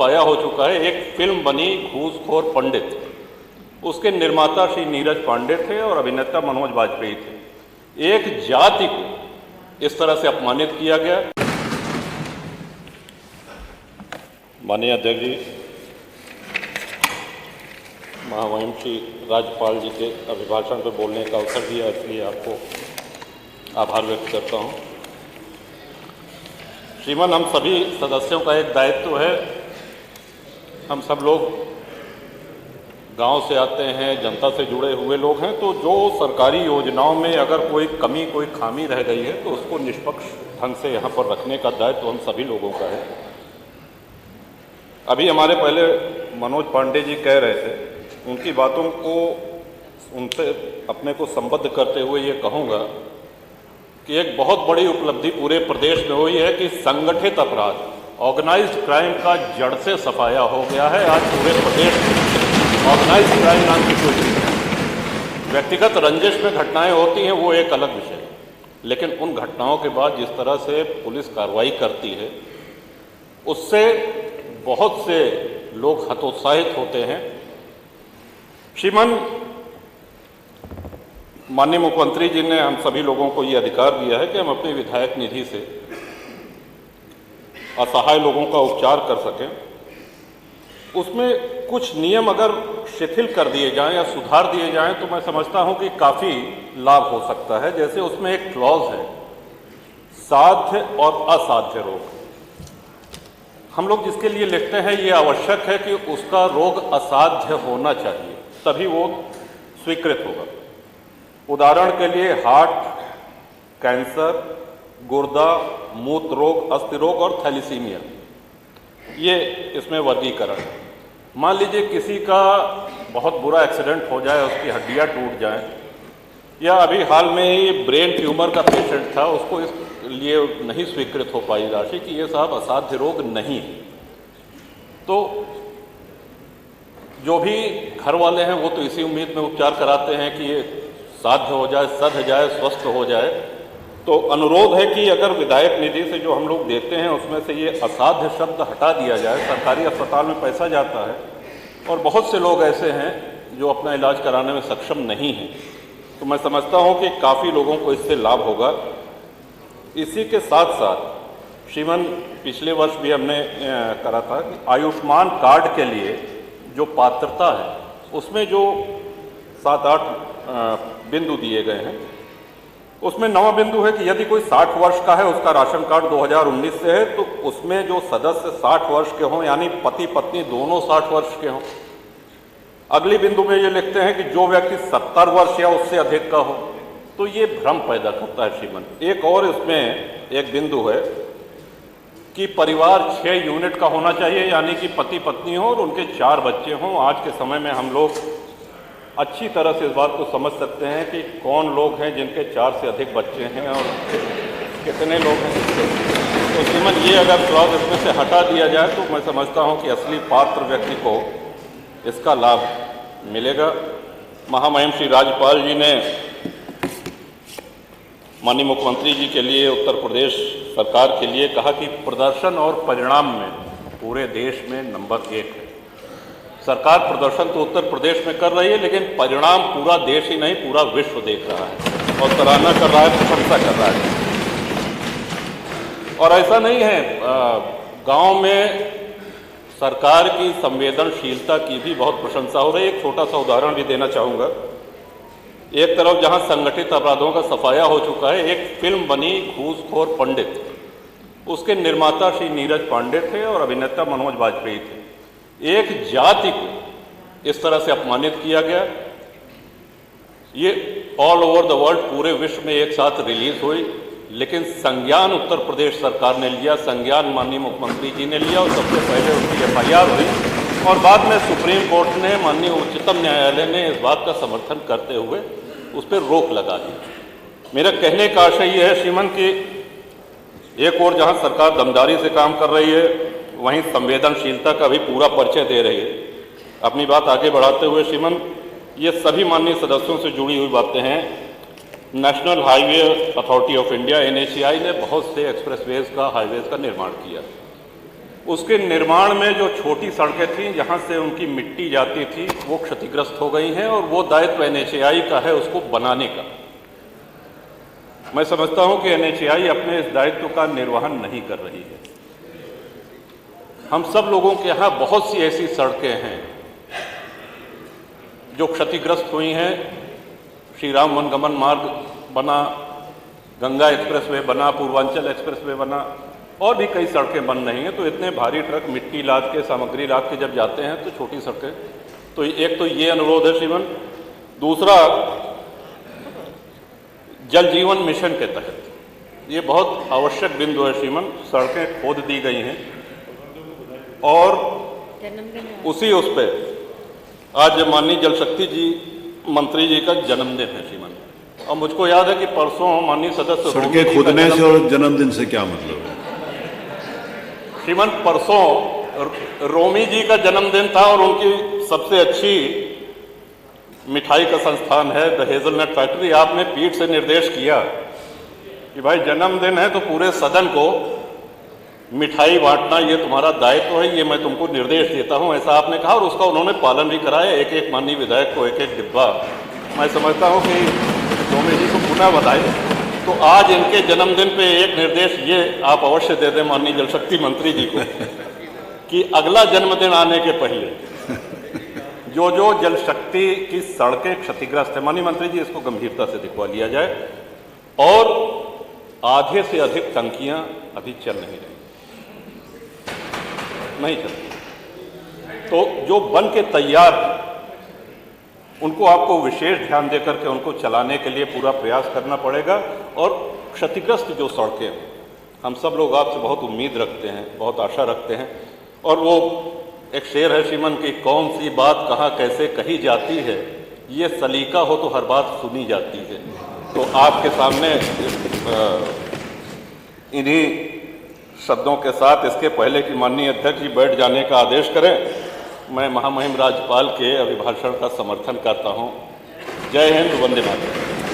सफाया हो चुका है। एक फिल्म बनी घूसखोर पंडित, उसके निर्माता श्री नीरज पांडे थे और अभिनेता मनोज वाजपेयी थे। एक जाति को इस तरह से अपमानित किया गया। माननीय अध्यक्ष जी, महामहिम श्री राज्यपाल जी के अभिभाषण पर बोलने का अवसर दिया, इसलिए आपको आभार व्यक्त करता हूँ। श्रीमान, हम सभी सदस्यों का एक दायित्व है। हम सब लोग गांव से आते हैं, जनता से जुड़े हुए लोग हैं, तो जो सरकारी योजनाओं में अगर कोई कमी, कोई खामी रह गई है तो उसको निष्पक्ष ढंग से यहाँ पर रखने का दायित्व हम सभी लोगों का है। अभी हमारे पहले मनोज पांडे जी कह रहे थे, उनकी बातों को उनसे अपने को संबद्ध करते हुए ये कहूँगा कि एक बहुत बड़ी उपलब्धि पूरे प्रदेश में हुई है कि संगठित अपराध, ऑर्गेनाइज्ड क्राइम का जड़ से सफाया हो गया है। आज पूरे प्रदेश में ऑर्गेनाइज्ड क्राइम नाम की कोई चीज़ नहीं। व्यक्तिगत रंजिश में घटनाएं होती हैं, वो एक अलग विषय है, लेकिन उन घटनाओं के बाद जिस तरह से पुलिस कार्रवाई करती है, उससे बहुत से लोग हतोत्साहित होते हैं। श्रीमान, माननीय मुख्यमंत्री जी ने हम सभी लोगों को ये अधिकार दिया है कि हम अपनी विधायक निधि से असहाय लोगों का उपचार कर सकें। उसमें कुछ नियम अगर शिथिल कर दिए जाएं या सुधार दिए जाएं तो मैं समझता हूं कि काफ़ी लाभ हो सकता है। जैसे उसमें एक क्लॉज है, साध्य और असाध्य रोग। हम लोग जिसके लिए लिखते हैं ये आवश्यक है कि उसका रोग असाध्य होना चाहिए, तभी वो स्वीकृत होगा। उदाहरण के लिए हार्ट, कैंसर, गुर्दा, मूत्र रोग, अस्थि रोग और थैलीसीमिया, ये इसमें वर्गीकरण है। मान लीजिए किसी का बहुत बुरा एक्सीडेंट हो जाए, उसकी हड्डियां टूट जाएं, या अभी हाल में ही ब्रेन ट्यूमर का पेशेंट था, उसको इस लिए नहीं स्वीकृत हो पाई राशि कि ये साहब असाध्य रोग नहीं है। तो जो भी घर वाले हैं वो तो इसी उम्मीद में उपचार कराते हैं कि ये साध्य हो जाए, सध जाए, स्वस्थ हो जाए। तो अनुरोध है कि अगर विधायक निधि से जो हम लोग देते हैं उसमें से ये असाध्य शब्द हटा दिया जाए। सरकारी अस्पताल में पैसा जाता है और बहुत से लोग ऐसे हैं जो अपना इलाज कराने में सक्षम नहीं हैं, तो मैं समझता हूँ कि काफ़ी लोगों को इससे लाभ होगा। इसी के साथ साथ श्रीमान, पिछले वर्ष भी हमने करा था कि आयुष्मान कार्ड के लिए जो पात्रता है उसमें जो 7-8 बिंदु दिए गए हैं, उसमें 9वां बिंदु है कि यदि कोई 60 वर्ष का है, उसका राशन कार्ड 2019 से है, तो उसमें जो सदस्य 60 वर्ष के हों, यानी पति पत्नी दोनों 60 वर्ष के हों। अगली बिंदु में ये लिखते हैं कि जो व्यक्ति 70 वर्ष या उससे अधिक का हो। तो ये भ्रम पैदा करता है श्रीमान। एक और इसमें एक बिंदु है कि परिवार 6 यूनिट का होना चाहिए, यानी कि पति पत्नी हो और उनके 4 बच्चे हों। आज के समय में हम लोग अच्छी तरह से इस बात को समझ सकते हैं कि कौन लोग हैं जिनके 4 से अधिक बच्चे हैं और कितने लोग हैं। तो श्रीमान, ये अगर क्लॉज इसमें से हटा दिया जाए तो मैं समझता हूँ कि असली पात्र व्यक्ति को इसका लाभ मिलेगा। महामहिम श्री राज्यपाल जी ने माननीय मुख्यमंत्री जी के लिए, उत्तर प्रदेश सरकार के लिए कहा कि प्रदर्शन और परिणाम में पूरे देश में नंबर 1 है। सरकार प्रदर्शन तो उत्तर प्रदेश में कर रही है, लेकिन परिणाम पूरा देश ही नहीं, पूरा विश्व देख रहा है और सराहना कर रहा है, प्रशंसा कर रहा है। और ऐसा नहीं है, गांव में सरकार की संवेदनशीलता की भी बहुत प्रशंसा हो रही है। एक छोटा सा उदाहरण भी देना चाहूँगा। एक तरफ जहां संगठित अपराधों का सफाया हो चुका है, एक फिल्म बनी घूसखोर पंडित, उसके निर्माता श्री नीरज पांडे थे और अभिनेता मनोज वाजपेयी थे। एक जाति को इस तरह से अपमानित किया गया। ये ऑल ओवर द वर्ल्ड, पूरे विश्व में एक साथ रिलीज हुई, लेकिन संज्ञान उत्तर प्रदेश सरकार ने लिया, संज्ञान माननीय मुख्यमंत्री जी ने लिया और सबसे पहले उनकी FIR हुई और बाद में सुप्रीम कोर्ट ने, माननीय उच्चतम न्यायालय ने इस बात का समर्थन करते हुए उस पर रोक लगा दी। मेरा कहने का आशय ये है श्रीमान कि एक और जहां सरकार दमदारी से काम कर रही है, वहीं संवेदनशीलता का भी पूरा परिचय दे रही है। अपनी बात आगे बढ़ाते हुए श्रीमान, ये सभी माननीय सदस्यों से जुड़ी हुई बातें हैं। National highway authority of India NHAI ने बहुत से एक्सप्रेसवेज का, हाईवेज का निर्माण किया। उसके निर्माण में जो छोटी सड़कें थीं जहां से उनकी मिट्टी जाती थी वो क्षतिग्रस्त हो गई हैं और वो दायित्व NHAI का है उसको बनाने का। मैं समझता हूं कि NHAI अपने इस दायित्व का निर्वहन नहीं कर रही है। हम सब लोगों के यहाँ बहुत सी ऐसी सड़कें हैं जो क्षतिग्रस्त हुई हैं। श्री राम वनगमन मार्ग बना, गंगा एक्सप्रेसवे बना, पूर्वांचल एक्सप्रेसवे बना, और भी कई सड़कें बन रही हैं। तो इतने भारी ट्रक मिट्टी लाद के, सामग्री लाद के जब जाते हैं तो छोटी सड़कें, तो एक तो ये अनुरोध है श्रीमान। दूसरा, जल जीवन मिशन के तहत ये बहुत आवश्यक बिंदु है श्रीमान, सड़कें खोद दी गई हैं और उसी उस पर आज माननीय जल शक्ति जी मंत्री जी का जन्मदिन है श्रीमान। और मुझको याद है कि परसों माननीय सदस्य सड़कें खोदने से और जन्मदिन से क्या मतलब है श्रीमान? परसों रोमी जी का जन्मदिन था और उनकी सबसे अच्छी मिठाई का संस्थान है द हेजलनट फैक्ट्री। आपने पीठ से निर्देश किया कि भाई जन्मदिन है तो पूरे सदन को मिठाई बांटना ये तुम्हारा दायित्व है, ये मैं तुमको निर्देश देता हूं, ऐसा आपने कहा और उसका उन्होंने पालन भी कराया। एक एक माननीय विधायक को एक एक डिब्बा। मैं समझता हूं कि रोमी जी को पुनः बधाई। तो आज इनके जन्मदिन पे एक निर्देश ये आप अवश्य दे दें माननीय जल शक्ति मंत्री जी को कि अगला जन्मदिन आने के पहले जो जो जल शक्ति की सड़कें क्षतिग्रस्त है, माननीय मंत्री जी इसको गंभीरता से दिखवा लिया जाए। और आधे से अधिक टंकियां अभी चल नहीं रही, नहीं चलती, तो जो बन के तैयार उनको आपको विशेष ध्यान देकर के उनको चलाने के लिए पूरा प्रयास करना पड़ेगा। और क्षतिग्रस्त जो सड़कें हैं, हम सब लोग आपसे बहुत उम्मीद रखते हैं, बहुत आशा रखते हैं। और वो एक शेर है श्रीमन की, कौन सी बात कहाँ कैसे कही जाती है, ये सलीका हो तो हर बात सुनी जाती है। तो आपके सामने इन्हीं शब्दों के साथ इसके पहले कि माननीय अध्यक्ष जी बैठ जाने का आदेश करें, मैं महामहिम राज्यपाल के अभिभाषण का समर्थन करता हूं। जय हिंद, वंदे मातरम।